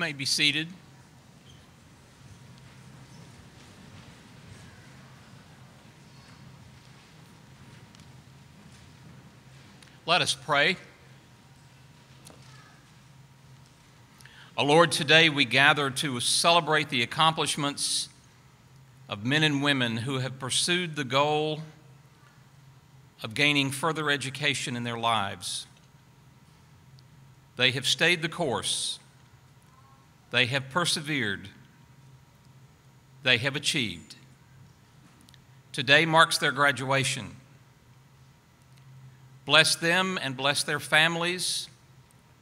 may be seated. Let us pray. O Lord, today we gather to celebrate the accomplishments of men and women who have pursued the goal of gaining further education in their lives. They have stayed the course. They have persevered. They have achieved. Today marks their graduation. Bless them and bless their families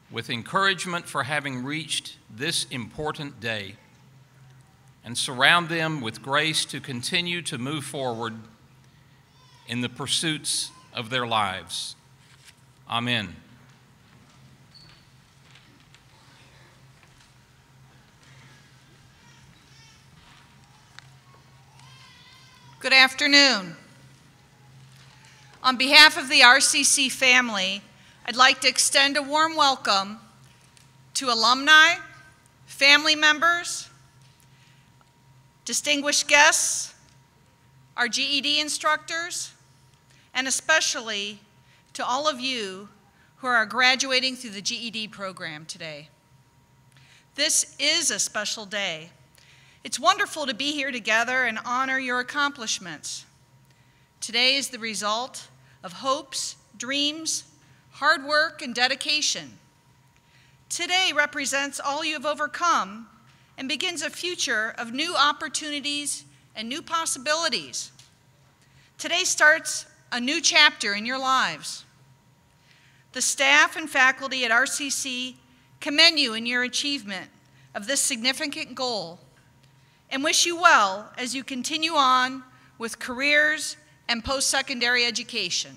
with encouragement for having reached this important day, and surround them with grace to continue to move forward in the pursuits of their lives. Amen. Good afternoon. On behalf of the RCC family, I'd like to extend a warm welcome to alumni, family members, distinguished guests, our GED instructors, and especially to all of you who are graduating through the GED program today. This is a special day. It's wonderful to be here together and honor your accomplishments. Today is the result of hopes, dreams, hard work, and dedication. Today represents all you have overcome and begins a future of new opportunities and new possibilities. Today starts a new chapter in your lives. The staff and faculty at RCC commend you in your achievement of this significant goal and wish you well as you continue on with careers and post-secondary education.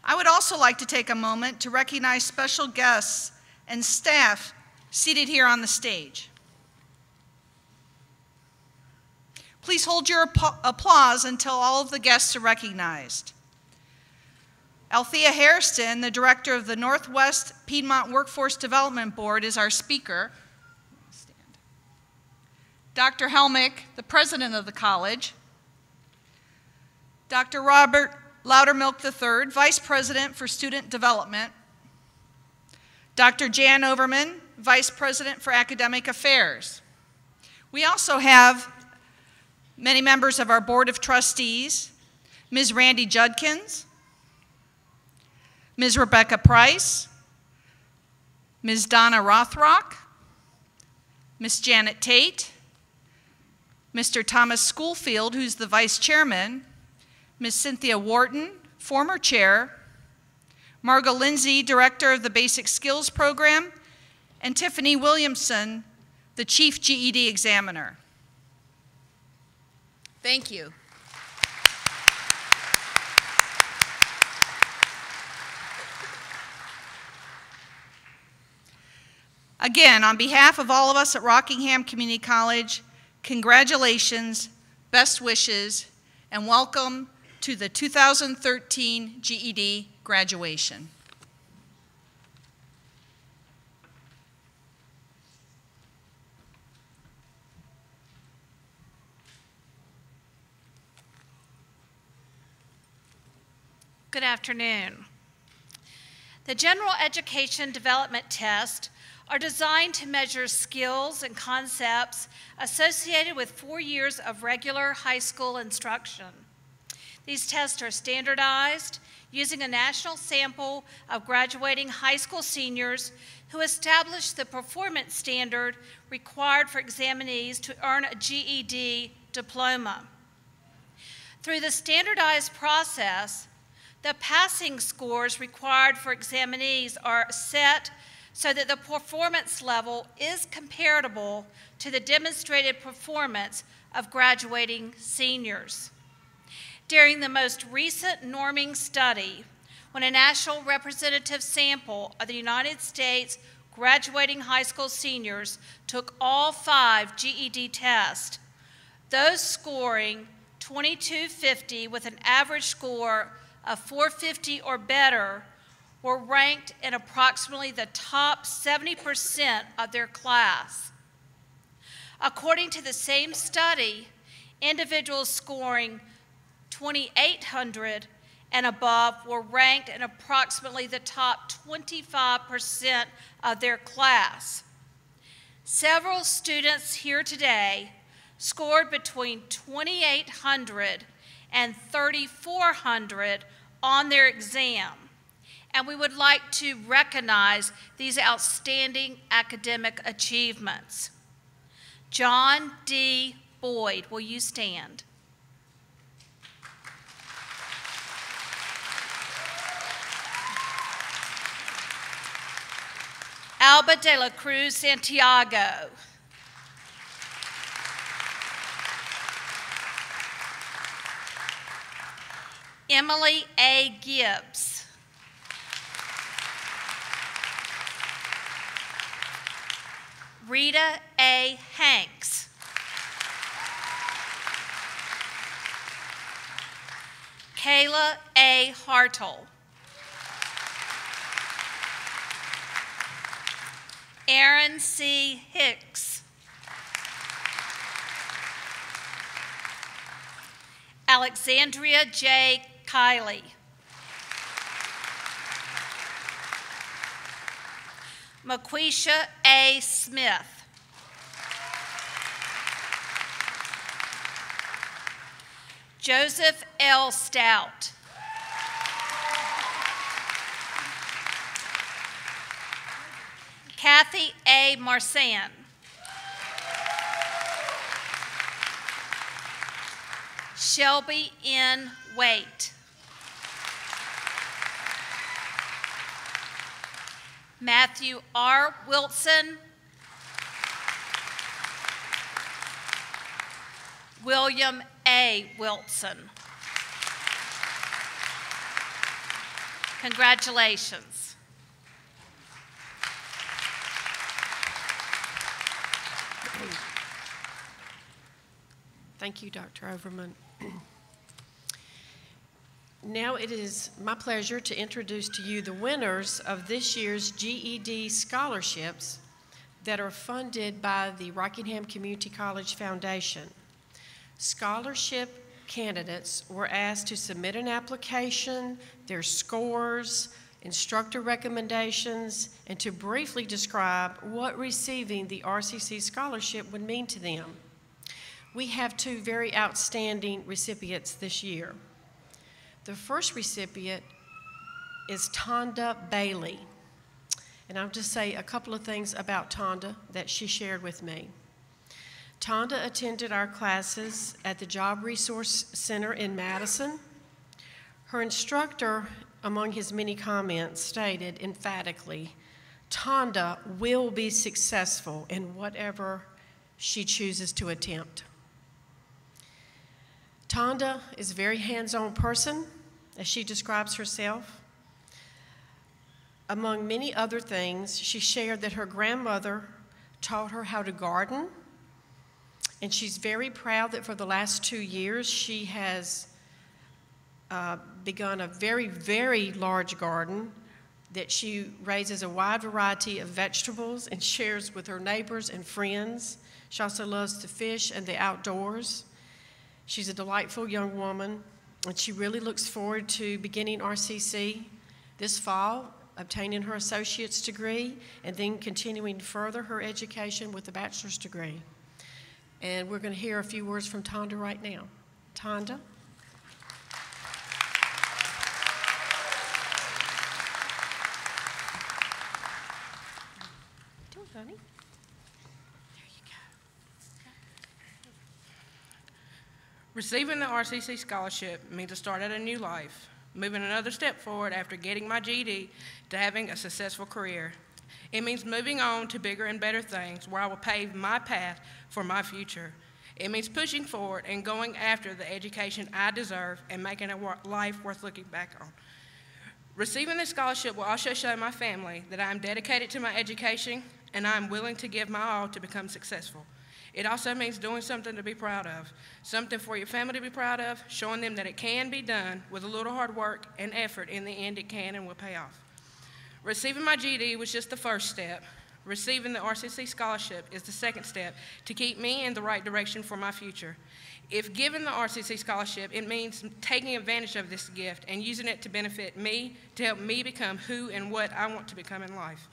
I would also like to take a moment to recognize special guests and staff seated here on the stage. Please hold your applause until all of the guests are recognized. Althea Hairston, the director of the Northwest Piedmont Workforce Development Board, is our speaker. Dr. Helmick, the president of the college. Dr. Robert Loudermilk III, vice president for student development. Dr. Jan Overman, vice president for academic affairs. We also have many members of our board of trustees, Ms. Randy Judkins, Ms. Rebecca Price, Ms. Donna Rothrock, Ms. Janet Tate, Mr. Thomas Schoolfield, who's the vice chairman, Ms. Cynthia Wharton, former chair, Margot Lindsay, director of the Basic Skills Program, and Tiffany Williamson, the chief GED examiner. Thank you. Again, on behalf of all of us at Rockingham Community College, congratulations, best wishes, and welcome to the 2013 GED graduation. Good afternoon. The General Education Development Tests are designed to measure skills and concepts associated with 4 years of regular high school instruction. These tests are standardized using a national sample of graduating high school seniors who establish the performance standard required for examinees to earn a GED diploma. Through the standardized process, the passing scores required for examinees are set so that the performance level is comparable to the demonstrated performance of graduating seniors. During the most recent norming study, when a national representative sample of the United States graduating high school seniors took all 5 GED tests, those scoring 2250 with an average score of 450 or better were ranked in approximately the top 70% of their class. According to the same study, individuals scoring 2,800 and above were ranked in approximately the top 25% of their class. Several students here today scored between 2,800 and 3,400 on their exam, and we would like to recognize these outstanding academic achievements. John D. Boyd, will you stand? Alba de la Cruz Santiago. Emily A. Gibbs. Rita A. Hanks. Kayla A. Hartle. Erin C. Hicks. Alexandria J. Kiley. Maquisha A. Smith. Joseph L. Stout. Kathy A. Marsan. Shelby N. Waite. Matthew R. Wilson. William A. Wilson. Congratulations. Thank you, Dr. Overman. Now it is my pleasure to introduce to you the winners of this year's GED scholarships that are funded by the Rockingham Community College Foundation. Scholarship candidates were asked to submit an application, their scores, instructor recommendations, and to briefly describe what receiving the RCC scholarship would mean to them. We have two very outstanding recipients this year. The first recipient is Tonda Bailey. And I'll just say a couple of things about Tonda that she shared with me. Tonda attended our classes at the Job Resource Center in Madison. Her instructor, among his many comments, stated emphatically, Tonda will be successful in whatever she chooses to attempt. Tonda is a very hands-on person, as she describes herself. Among many other things, she shared that her grandmother taught her how to garden, and she's very proud that for the last 2 years she has begun a very, very large garden that she raises a wide variety of vegetables and shares with her neighbors and friends. She also loves to fish and the outdoors. She's a delightful young woman, and she really looks forward to beginning RCC this fall, obtaining her associate's degree, and then continuing to further her education with a bachelor's degree. And we're going to hear a few words from Tonda right now. Tonda? Do it, honey. Receiving the RCC scholarship means a start at a new life, moving another step forward after getting my GED to having a successful career. It means moving on to bigger and better things where I will pave my path for my future. It means pushing forward and going after the education I deserve and making a life worth looking back on. Receiving this scholarship will also show my family that I am dedicated to my education and I am willing to give my all to become successful. It also means doing something to be proud of, something for your family to be proud of, showing them that it can be done with a little hard work and effort. In the end, it can and will pay off. Receiving my GED was just the first step. Receiving the RCC scholarship is the second step to keep me in the right direction for my future. If given the RCC scholarship, it means taking advantage of this gift and using it to benefit me, to help me become who and what I want to become in life.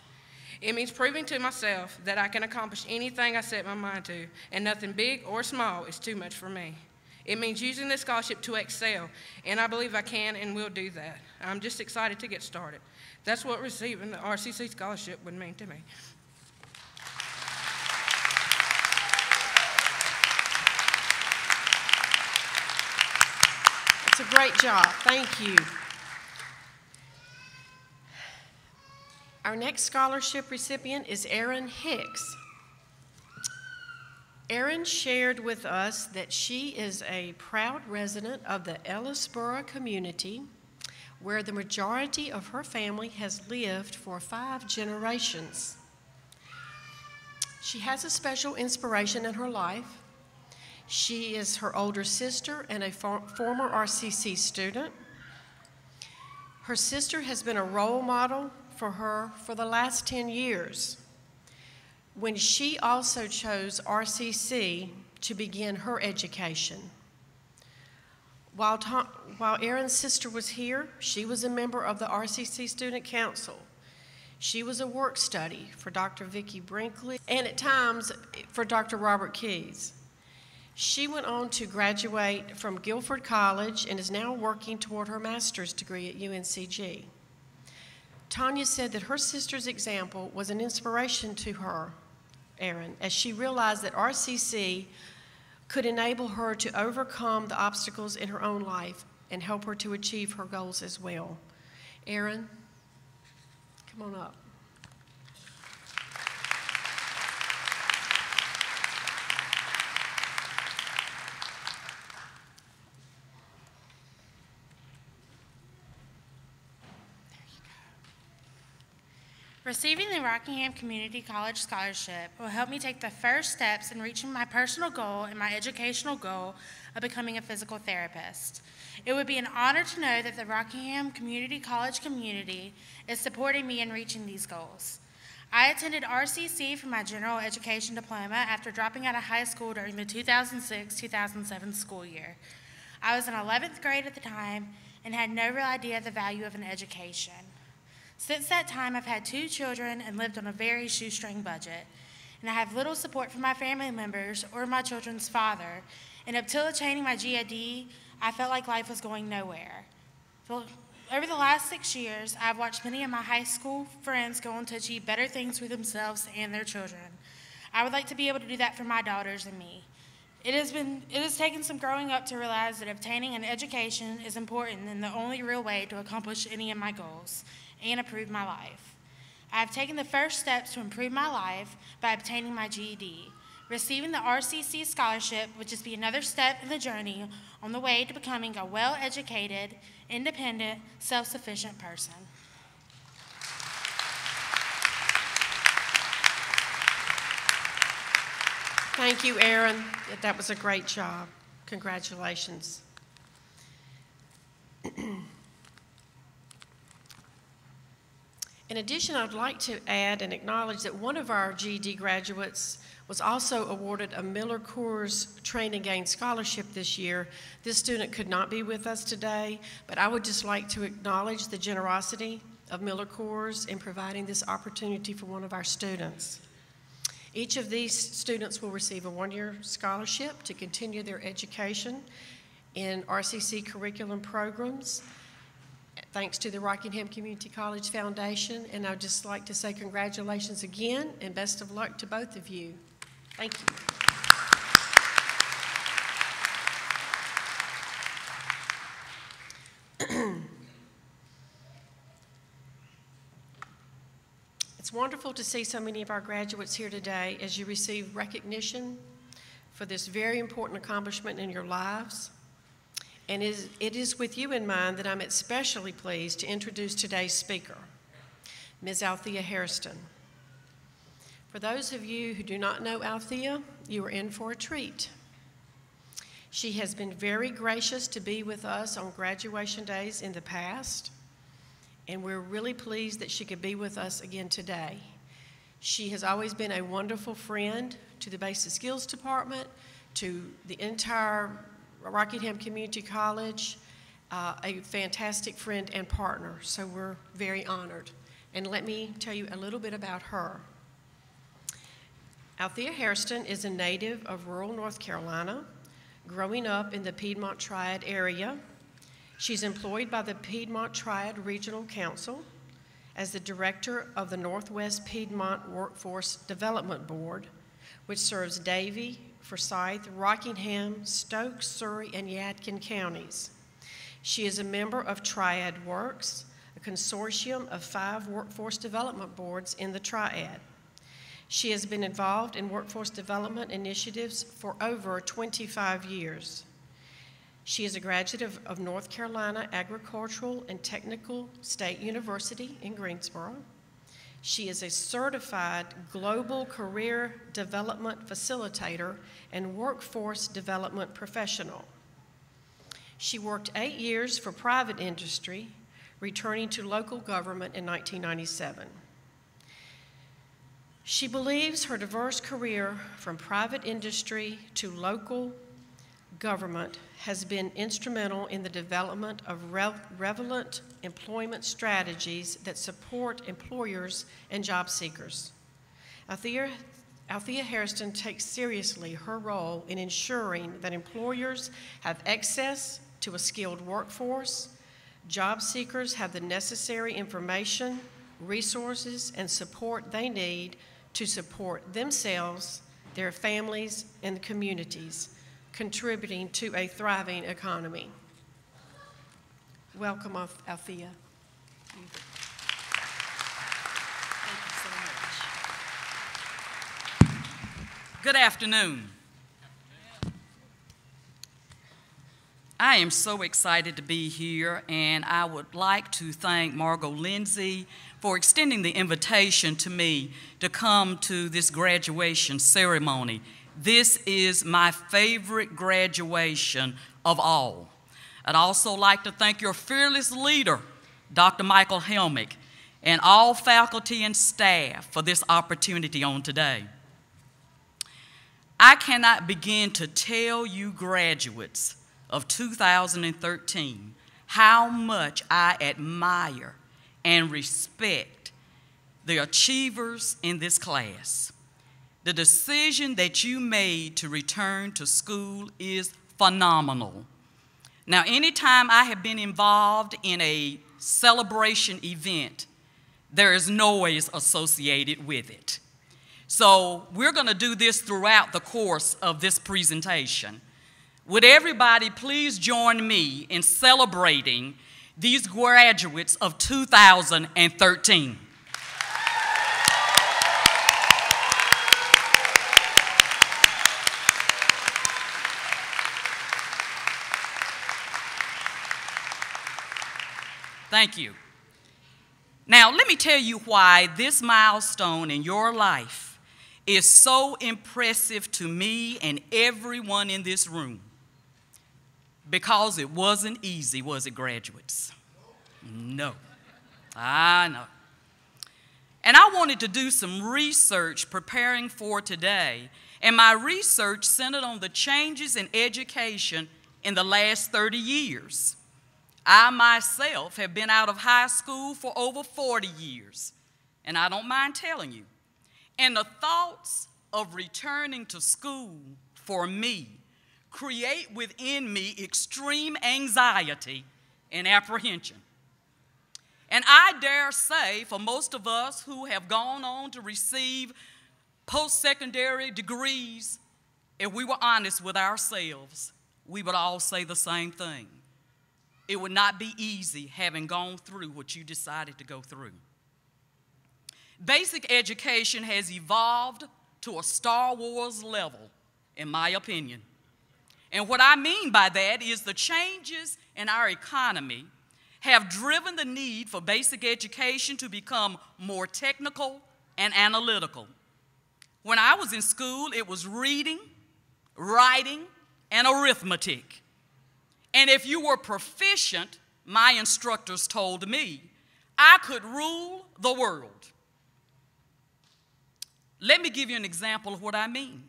It means proving to myself that I can accomplish anything I set my mind to, and nothing big or small is too much for me. It means using this scholarship to excel, and I believe I can and will do that. I'm just excited to get started. That's what receiving the RCC scholarship would mean to me. It's a great job. Thank you. Our next scholarship recipient is Erin Hicks. Erin shared with us that she is a proud resident of the Ellisboro community, where the majority of her family has lived for 5 generations. She has a special inspiration in her life. She is her older sister and a former RCC student. Her sister has been a role model for her for the last 10 years, when she also chose RCC to begin her education. While Erin's sister was here, she was a member of the RCC Student Council. She was a work study for Dr. Vicki Brinkley and at times for Dr. Robert Keys. She went on to graduate from Guilford College and is now working toward her master's degree at UNCG. Tanya said that her sister's example was an inspiration to her, Erin, as she realized that RCC could enable her to overcome the obstacles in her own life and help her to achieve her goals as well. Erin, come on up. Receiving the Rockingham Community College scholarship will help me take the first steps in reaching my personal goal and my educational goal of becoming a physical therapist. It would be an honor to know that the Rockingham Community College community is supporting me in reaching these goals. I attended RCC for my general education diploma after dropping out of high school during the 2006-2007 school year. I was in 11th grade at the time and had no real idea of the value of an education. Since that time, I've had 2 children and lived on a very shoestring budget, and I have little support from my family members or my children's father, and until attaining my GED, I felt like life was going nowhere. Over the last 6 years, I've watched many of my high school friends go on to achieve better things for themselves and their children. I would like to be able to do that for my daughters and me. It has taken some growing up to realize that obtaining an education is important and the only real way to accomplish any of my goals and improve my life. I have taken the first steps to improve my life by obtaining my GED. Receiving the RCC scholarship would just be another step in the journey on the way to becoming a well-educated, independent, self-sufficient person. Thank you, Erin. That was a great job. Congratulations. In addition, I'd like to add and acknowledge that one of our GED graduates was also awarded a Miller Coors Train and Gain Scholarship this year. This student could not be with us today, but I would just like to acknowledge the generosity of Miller Coors in providing this opportunity for one of our students. Each of these students will receive a 1-year scholarship to continue their education in RCC curriculum programs, thanks to the Rockingham Community College Foundation, and I'd just like to say congratulations again and best of luck to both of you. Thank you. It's wonderful to see so many of our graduates here today as you receive recognition for this very important accomplishment in your lives. And it is with you in mind that I'm especially pleased to introduce today's speaker, Ms. Althea Hairston. For those of you who do not know Althea, you are in for a treat. She has been very gracious to be with us on graduation days in the past, and we're really pleased that she could be with us again today. She has always been a wonderful friend to the Basic Skills Department, to the entire Rockingham Community College, a fantastic friend and partner, so we're very honored. And let me tell you a little bit about her. Althea Hairston is a native of rural North Carolina, growing up in the Piedmont Triad area. She's employed by the Piedmont Triad Regional Council as the director of the Northwest Piedmont Workforce Development Board, which serves Davie, Forsyth, Rockingham, Stokes, Surry, and Yadkin counties. She is a member of Triad Works, a consortium of 5 workforce development boards in the Triad. She has been involved in workforce development initiatives for over 25 years. She is a graduate of North Carolina Agricultural and Technical State University in Greensboro. She is a certified global career development facilitator and workforce development professional. She worked 8 years for private industry, returning to local government in 1997. She believes her diverse career from private industry to local government has been instrumental in the development of relevant employment strategies that support employers and job seekers. Althea Hairston takes seriously her role in ensuring that employers have access to a skilled workforce, job seekers have the necessary information, resources, and support they need to support themselves, their families, and communities, contributing to a thriving economy. Welcome, Althea. Thank you so much. Good afternoon. I am so excited to be here, and I would like to thank Margot Lindsay for extending the invitation to me to come to this graduation ceremony. This is my favorite graduation of all. I'd also like to thank your fearless leader, Dr. Michael Helmick, and all faculty and staff for this opportunity on today. I cannot begin to tell you graduates of 2013 how much I admire and respect the achievers in this class. The decision that you made to return to school is phenomenal. Now, anytime I have been involved in a celebration event, there is noise associated with it. So we're going to do this throughout the course of this presentation. Would everybody please join me in celebrating these graduates of 2013? Thank you. Now, let me tell you why this milestone in your life is so impressive to me and everyone in this room. Because it wasn't easy, was it, graduates? No. I know. And I wanted to do some research preparing for today, and my research centered on the changes in education in the last 30 years. I myself have been out of high school for over 40 years, and I don't mind telling you. And the thoughts of returning to school for me create within me extreme anxiety and apprehension. And I dare say for most of us who have gone on to receive post-secondary degrees, if we were honest with ourselves, we would all say the same thing. It would not be easy having gone through what you decided to go through. Basic education has evolved to a Star Wars level, in my opinion. And what I mean by that is the changes in our economy have driven the need for basic education to become more technical and analytical. When I was in school, it was reading, writing, and arithmetic. And if you were proficient, my instructors told me, I could rule the world. Let me give you an example of what I mean.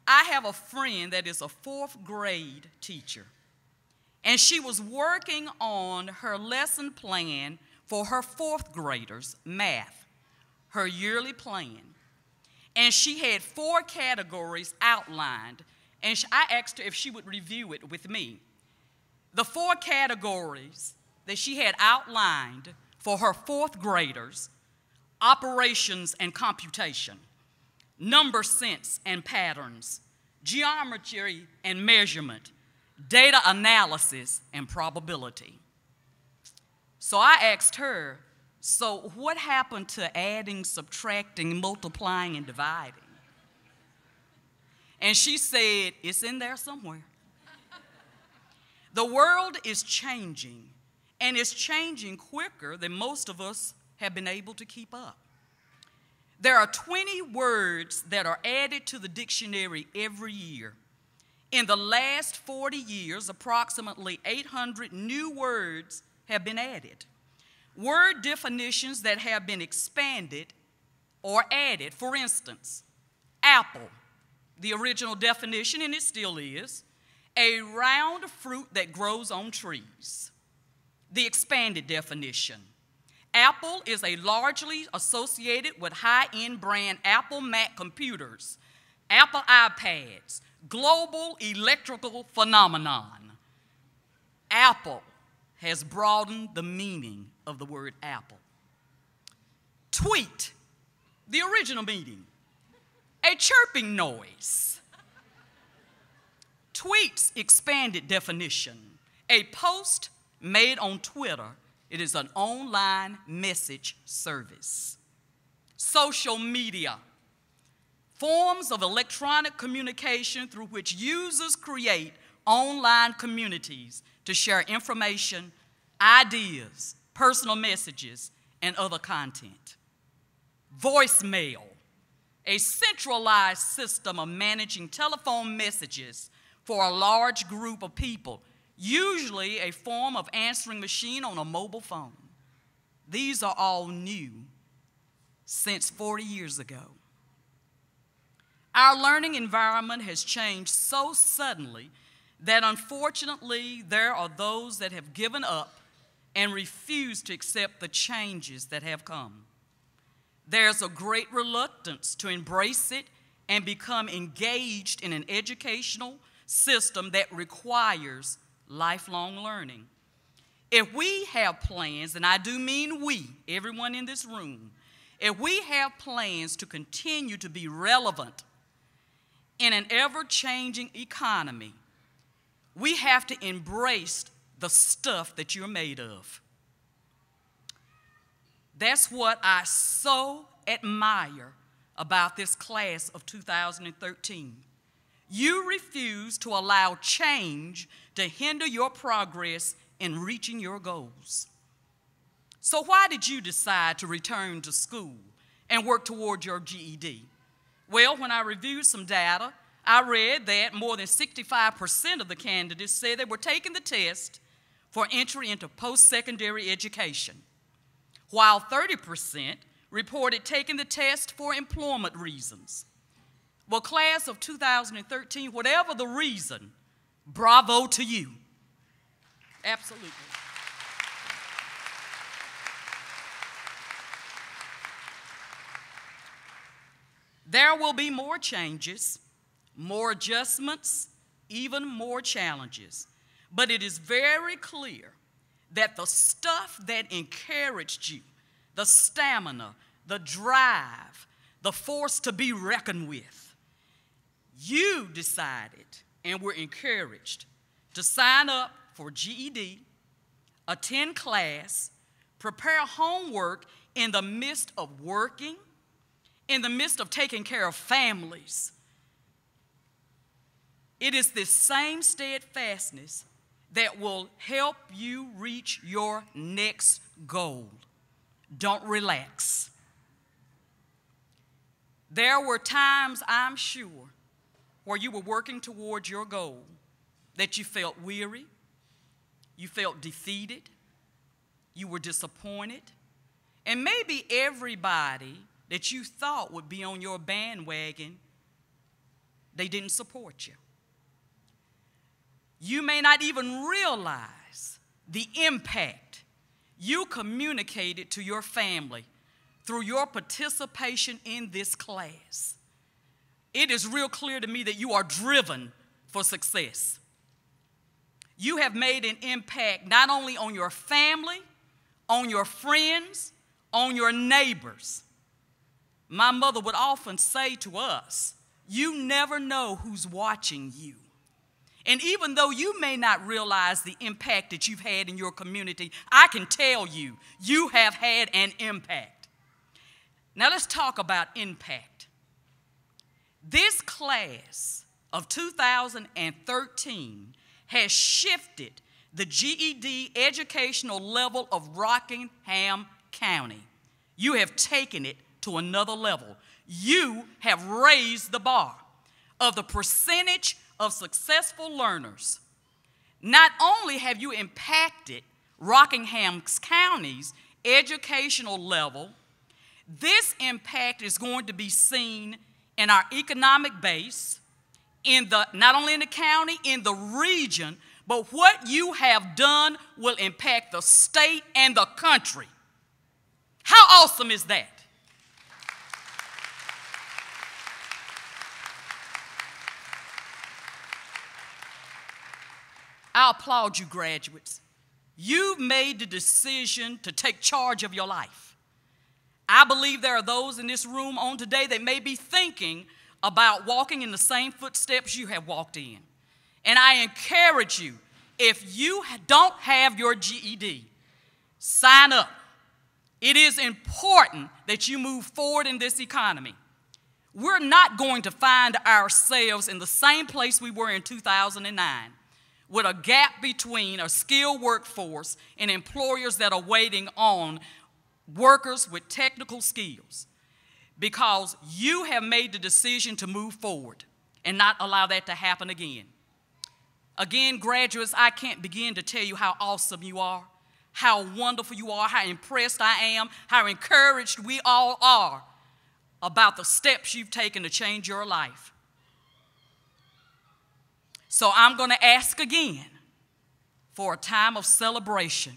I have a friend that is a 4th grade teacher, and she was working on her lesson plan for her 4th graders, math, her yearly plan. And she had 4 categories outlined, and I asked her if she would review it with me. The 4 categories that she had outlined for her 4th graders: operations and computation, number sense and patterns, geometry and measurement, data analysis and probability. So I asked her, so what happened to adding, subtracting, multiplying, and dividing? And she said, it's in there somewhere. The world is changing, and it's changing quicker than most of us have been able to keep up. There are 20 words that are added to the dictionary every year. In the last 40 years, approximately 800 new words have been added. Word definitions that have been expanded or added. For instance, apple, the original definition, and it still is, a round fruit that grows on trees. The expanded definition: Apple is a largely associated with high-end brand Apple Mac computers, Apple iPads, global electrical phenomenon. Apple has broadened the meaning of the word apple. Tweet, the original meaning, a chirping noise. Tweet's expanded definition: a post made on Twitter. It is an online message service. Social media, forms of electronic communication through which users create online communities to share information, ideas, personal messages, and other content. Voicemail, a centralized system of managing telephone messages for a large group of people, usually a form of answering machine on a mobile phone. These are all new since 40 years ago. Our learning environment has changed so suddenly that unfortunately there are those that have given up and refuse to accept the changes that have come. There's a great reluctance to embrace it and become engaged in an educational system that requires lifelong learning. If we have plans, and I do mean we, everyone in this room, if we have plans to continue to be relevant in an ever-changing economy, we have to embrace the stuff that you're made of. That's what I so admire about this class of 2013. You refuse to allow change to hinder your progress in reaching your goals. So why did you decide to return to school and work toward your GED? Well, when I reviewed some data, I read that more than 65% of the candidates said they were taking the test for entry into post-secondary education, while 30% reported taking the test for employment reasons. Well, class of 2013, whatever the reason, bravo to you. Absolutely. There will be more changes, more adjustments, even more challenges. But it is very clear that the stuff that encouraged you, the stamina, the drive, the force to be reckoned with, you decided and were encouraged to sign up for GED, attend class, prepare homework in the midst of working, in the midst of taking care of families. It is this same steadfastness that will help you reach your next goal. Don't relax. There were times, I'm sure, where you were working towards your goal that you felt weary, you felt defeated, you were disappointed, and maybe everybody that you thought would be on your bandwagon, they didn't support you. You may not even realize the impact you communicated to your family through your participation in this class. It is real clear to me that you are driven for success. You have made an impact not only on your family, on your friends, on your neighbors. My mother would often say to us, you never know who's watching you. And even though you may not realize the impact that you've had in your community, I can tell you, you have had an impact. Now let's talk about impact. This class of 2013 has shifted the GED educational level of Rockingham County. You have taken it to another level. You have raised the bar of the percentage of successful learners. Not only have you impacted Rockingham County's educational level, this impact is going to be seen in our economic base, not only in the county, in the region, but what you have done will impact the state and the country. How awesome is that? I applaud you, graduates. You've made the decision to take charge of your life. I believe there are those in this room on today that may be thinking about walking in the same footsteps you have walked in. And I encourage you, if you don't have your GED, sign up. It is important that you move forward in this economy. We're not going to find ourselves in the same place we were in 2009, with a gap between a skilled workforce and employers that are waiting on workers with technical skills, because you have made the decision to move forward and not allow that to happen again. Again, graduates, I can't begin to tell you how awesome you are, how wonderful you are, how impressed I am, how encouraged we all are about the steps you've taken to change your life. So I'm going to ask again for a time of celebration.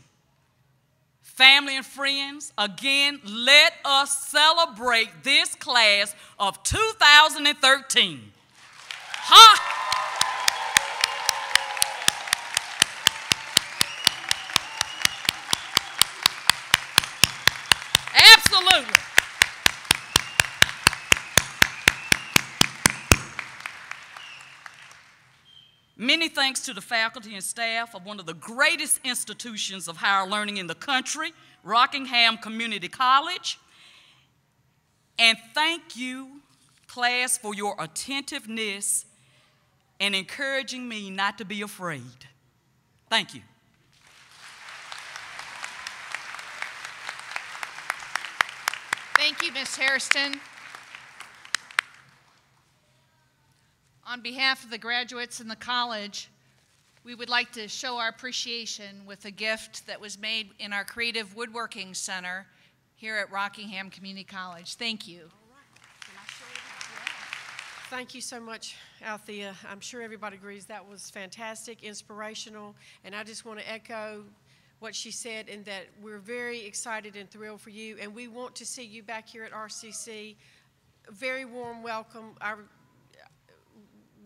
Family and friends, again, let us celebrate this class of 2013. Huh? Absolutely. Many thanks to the faculty and staff of one of the greatest institutions of higher learning in the country, Rockingham Community College. And thank you, class, for your attentiveness and encouraging me not to be afraid. Thank you. Thank you, Ms. Hairston. On behalf of the graduates in the college, we would like to show our appreciation with a gift that was made in our Creative Woodworking Center here at Rockingham Community College. Thank you. Thank you so much, Althea. I'm sure everybody agrees that was fantastic, inspirational, and I just want to echo what she said in that we're very excited and thrilled for you, and we want to see you back here at RCC. A very warm welcome.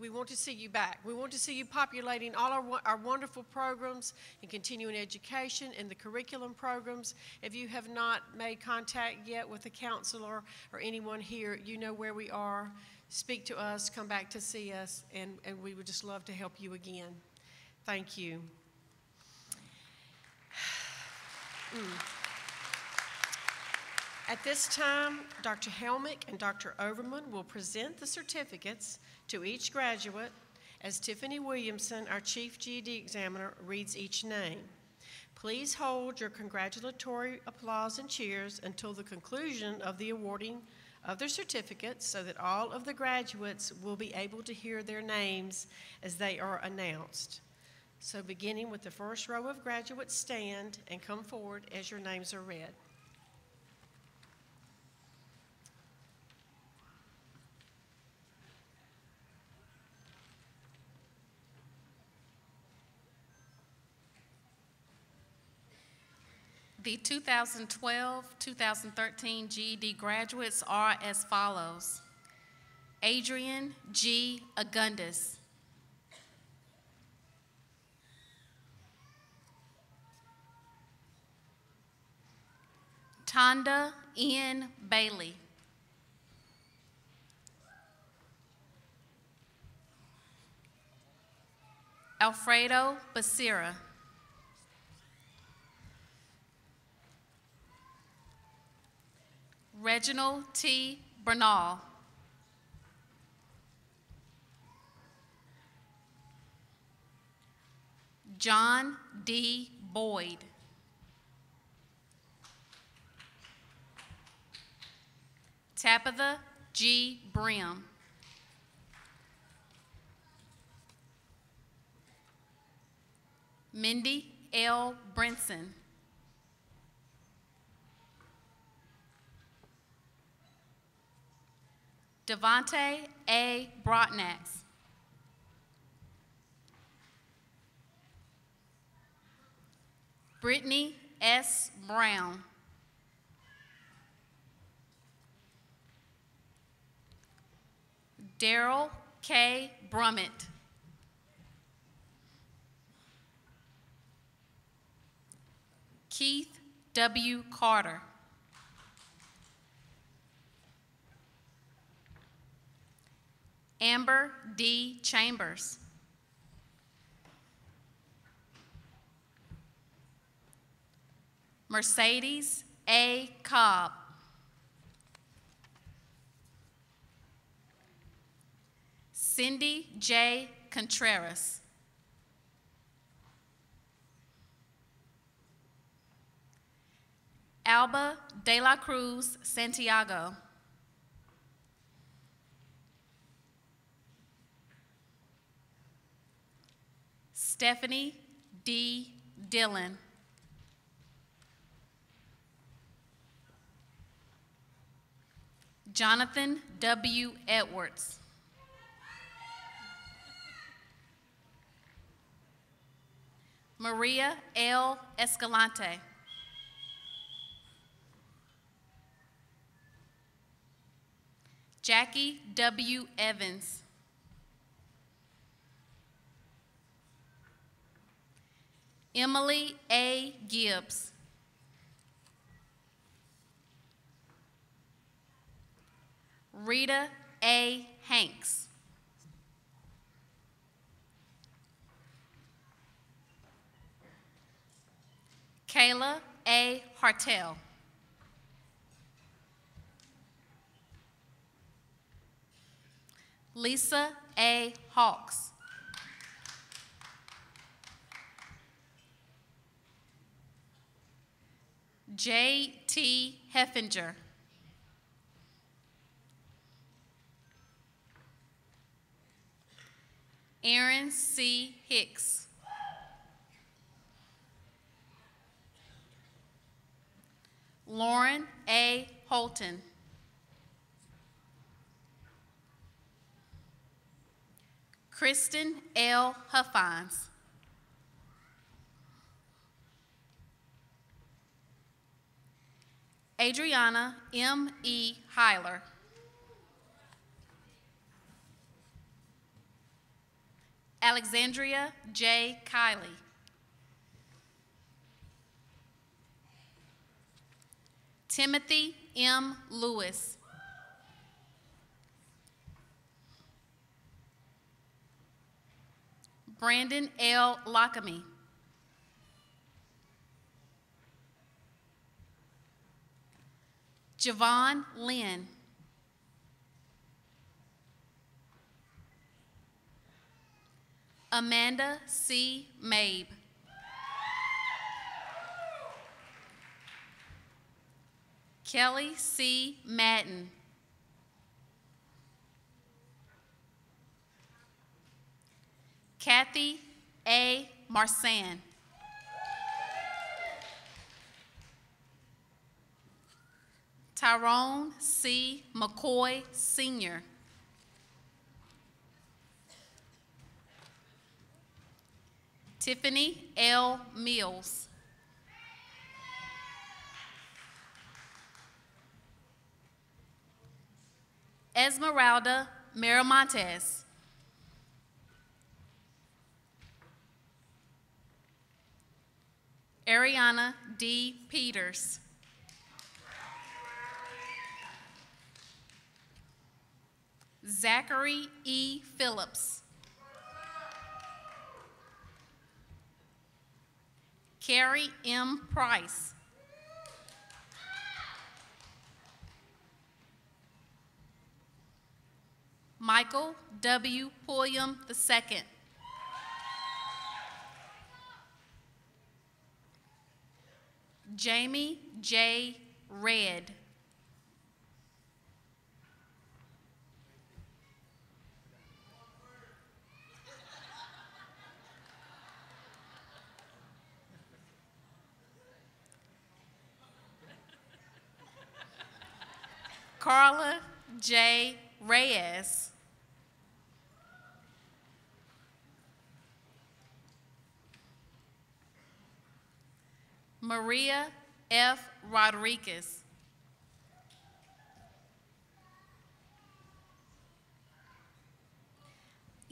We want to see you back. We want to see you populating all our wonderful programs in continuing education and the curriculum programs. If you have not made contact yet with a counselor or anyone here, you know where we are. Speak to us, come back to see us, and we would just love to help you again. Thank you. At this time, Dr. Helmick and Dr. Overman will present the certificates to each graduate as Tiffany Williamson, our Chief GED Examiner, reads each name. Please hold your congratulatory applause and cheers until the conclusion of the awarding of their certificates so that all of the graduates will be able to hear their names as they are announced. So beginning with the first row of graduates, stand and come forward as your names are read. The 2012-2013 GED graduates are as follows: Adrian G. Agundis, Tonda N. Bailey, Alfredo Becerra, Reginald T. Bernal, John D. Boyd, Tabitha G. Brim, Mindy L. Brinson, Devontae A. Brotnax, Brittany S. Brown, Daryl K. Brummett, Keith W. Carter, Amber D. Chambers, Mercedes A. Cobb, Cindy J. Contreras, Alba de la Cruz Santiago, Stephanie D. Dillon, Jonathan W. Edwards, Maria L. Escalante, Jackie W. Evans, Emily A. Gibbs, Rita A. Hanks, Kayla A. Hartel, Lisa A. Hawks, J. T. Heffinger, Erin C. Hicks, Lauren A. Holton, Kristen L. Huffines, Adriana M. E. Heiler, Alexandria J. Kiley, Timothy M. Lewis, Brandon L. Lockamy, Javon Lynn, Amanda C. Mabe, Kelly C. Madden, Kathy A. Marsan. Tyrone C. McCoy, Sr. Tiffany L. Mills. Esmeralda Miramontes. Ariana D. Peters. Zachary E. Phillips. Carrie M. Price. Michael W. Pulliam II. Jamie J. Red. Carla J. Reyes. Maria F. Rodriguez.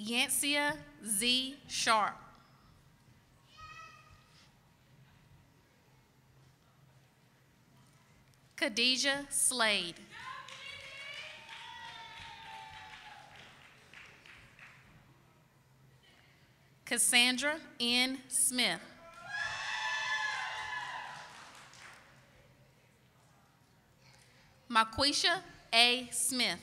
Yancia Z. Sharp. Khadijah Slade. Cassandra N. Smith. Marquisha A. Smith.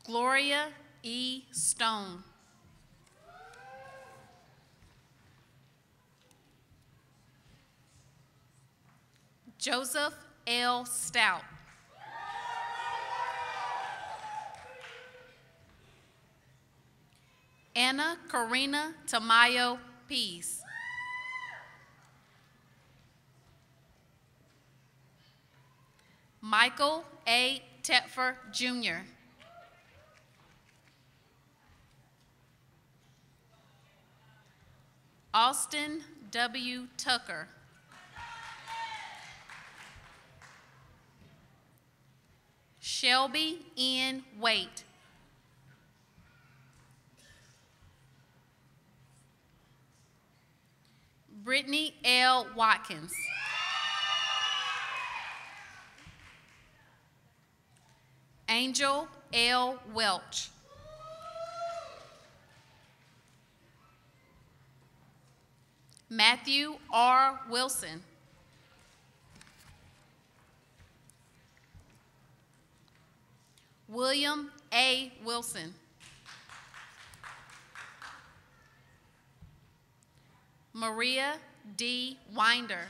Gloria E. Stone. Joseph L. Stout. Anna Karina Tamayo Pease. Michael A. Tetfer, Jr. Austin W. Tucker. Shelby N. Waite. Brittany L. Watkins. Angel L. Welch. Matthew R. Wilson. William A. Wilson. Maria D. Winder.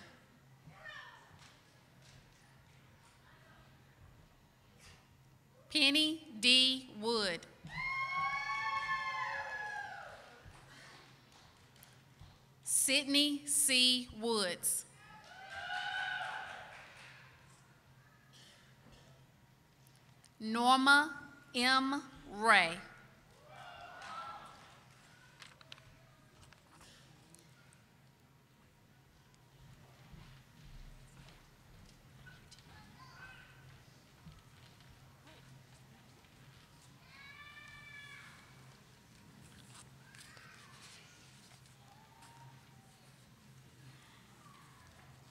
Penny D. Wood. Sydney C. Woods. Norma M. Ray.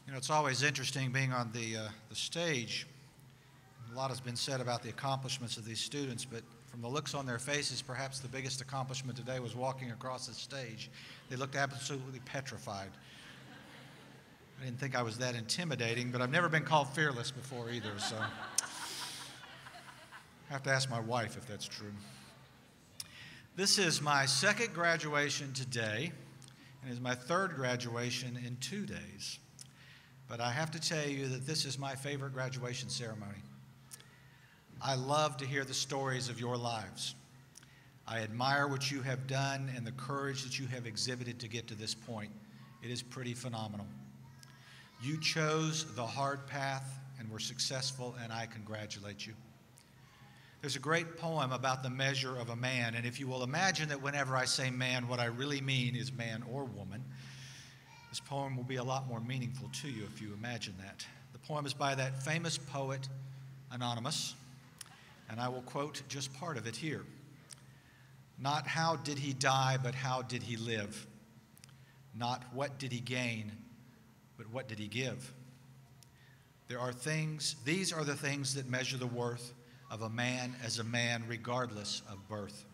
You know, it's always interesting being on the stage. A lot has been said about the accomplishments of these students, but from the looks on their faces, perhaps the biggest accomplishment today was walking across the stage. They looked absolutely petrified. I didn't think I was that intimidating, but I've never been called fearless before either, so I have to ask my wife if that's true. This is my second graduation today, and it is my third graduation in 2 days. But I have to tell you that this is my favorite graduation ceremony. I love to hear the stories of your lives. I admire what you have done and the courage that you have exhibited to get to this point. It is pretty phenomenal. You chose the hard path and were successful, and I congratulate you. There's a great poem about the measure of a man, and if you will imagine that whenever I say man, what I really mean is man or woman, this poem will be a lot more meaningful to you if you imagine that. The poem is by that famous poet, Anonymous, and I will quote just part of it here. Not how did he die, but how did he live? Not what did he gain, but what did he give? These are the things that measure the worth of a man as a man regardless of birth.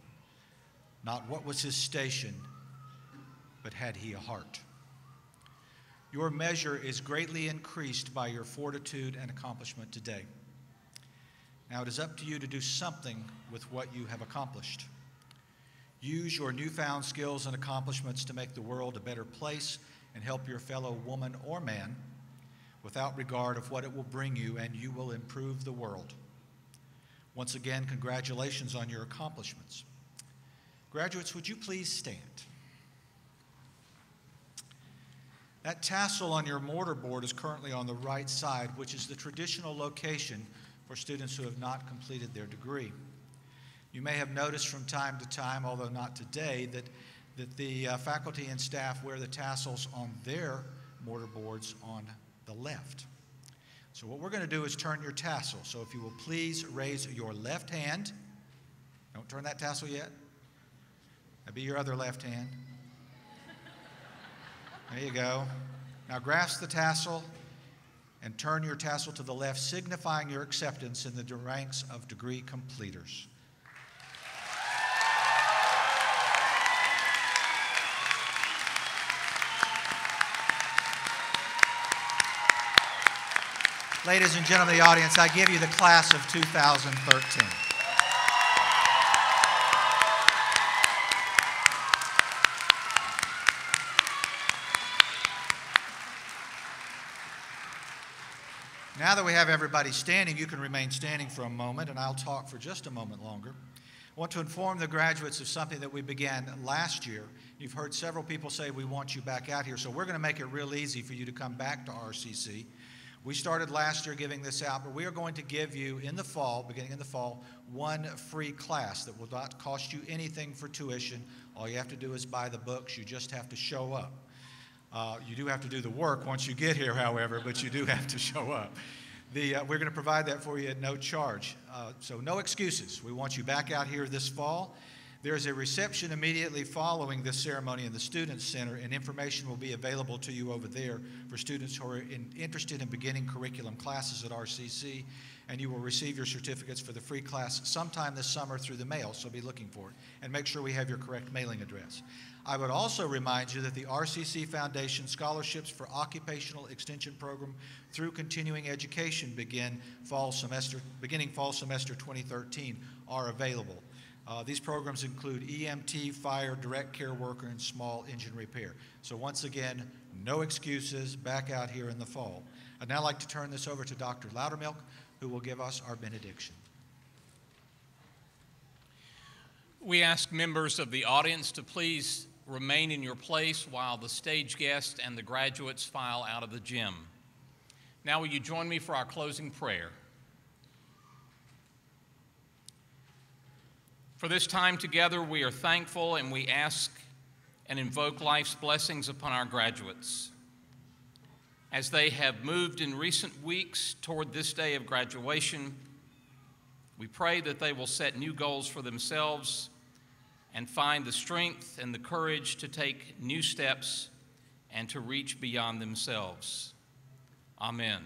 Not what was his station, but had he a heart. Your measure is greatly increased by your fortitude and accomplishment today. Now it is up to you to do something with what you have accomplished. Use your newfound skills and accomplishments to make the world a better place and help your fellow woman or man without regard of what it will bring you, and you will improve the world. Once again, congratulations on your accomplishments. Graduates, would you please stand? That tassel on your mortarboard is currently on the right side, which is the traditional location for students who have not completed their degree. You may have noticed from time to time, although not today, that the faculty and staff wear the tassels on their mortarboards on the left. So what we're going to do is turn your tassel. So if you will please raise your left hand. Don't turn that tassel yet. That'd be your other left hand. There you go. Now grasp the tassel and turn your tassel to the left, signifying your acceptance in the ranks of degree completers. Ladies and gentlemen of the audience, I give you the class of 2013. Now that we have everybody standing, you can remain standing for a moment, and I'll talk for just a moment longer. I want to inform the graduates of something that we began last year. You've heard several people say we want you back out here, so we're going to make it real easy for you to come back to RCC. We started last year giving this out, but we are going to give you in the fall, beginning in the fall, one free class that will not cost you anything for tuition. All you have to do is buy the books. You just have to show up. You do have to do the work once you get here, however, but you do have to show up. We're going to provide that for you at no charge. So no excuses. We want you back out here this fall. There's a reception immediately following this ceremony in the Student Center, and information will be available to you over there for students who are interested in beginning curriculum classes at RCC, and you will receive your certificates for the free class sometime this summer through the mail, so be looking for it. And make sure we have your correct mailing address. I would also remind you that the RCC Foundation Scholarships for Occupational Extension Program through Continuing Education beginning fall semester 2013 are available. These programs include EMT, fire, direct care worker, and small engine repair. So once again, no excuses, back out here in the fall. I'd now like to turn this over to Dr. Loudermilk, who will give us our benediction. We ask members of the audience to please remain in your place while the stage guests and the graduates file out of the gym. Now will you join me for our closing prayer? For this time together, we are thankful and we ask and invoke life's blessings upon our graduates. As they have moved in recent weeks toward this day of graduation, we pray that they will set new goals for themselves and find the strength and the courage to take new steps and to reach beyond themselves. Amen.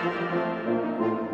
you.